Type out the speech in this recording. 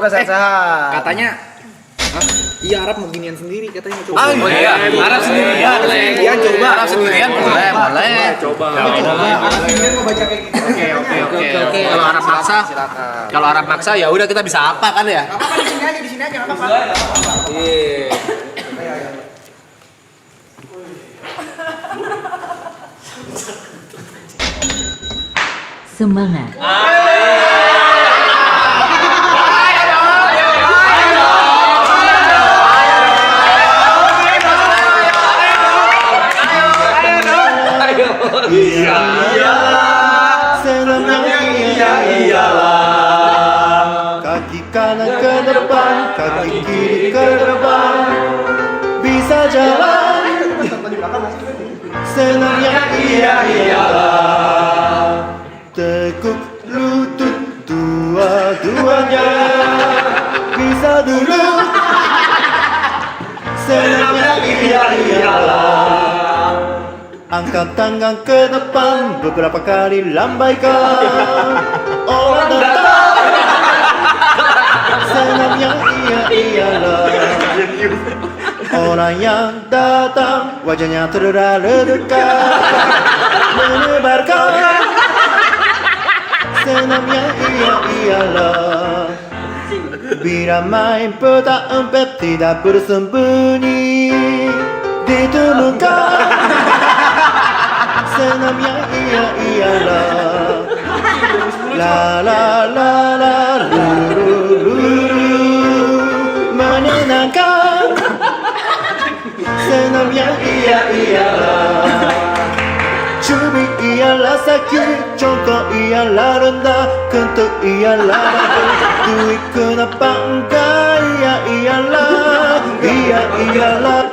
Sehat-sehat. Katanya iya Arab mau ginian sendiri katanya coba. Oh iya, Arab sendirian. Iya coba Arab sendirian boleh. Coba. Arab sendirian mau baca kayak gitu. Oke. Kalau Arab maksa ya udah kita bisa apa kan ya? Apa di sini aja, enggak apa-apa. Iya. Semangat. Senamnya iyalah. Kaki kanan ke depan, kaki kiri ke depan. Bisa jalan. Senamnya iyalah. Tekuk lutut dua-duanya. Bisa duduk. Senamnya iyalah. Angkat tangan ke depan, beberapa kali lambaikan. Orang datang, senamnya iyalah. Orang yang datang, wajahnya terdekat, menyebarkan. Senamnya iyalah. Bila main peta empet tidak bersembunyi, ditemukan. Senamnya iyalah. La la la la lu menenangkan. Senamnya iyalah. Cubit ialah sakit, contoh ialah rendah, kentut ialah bagus, duit kenapa enggak? Iyalah.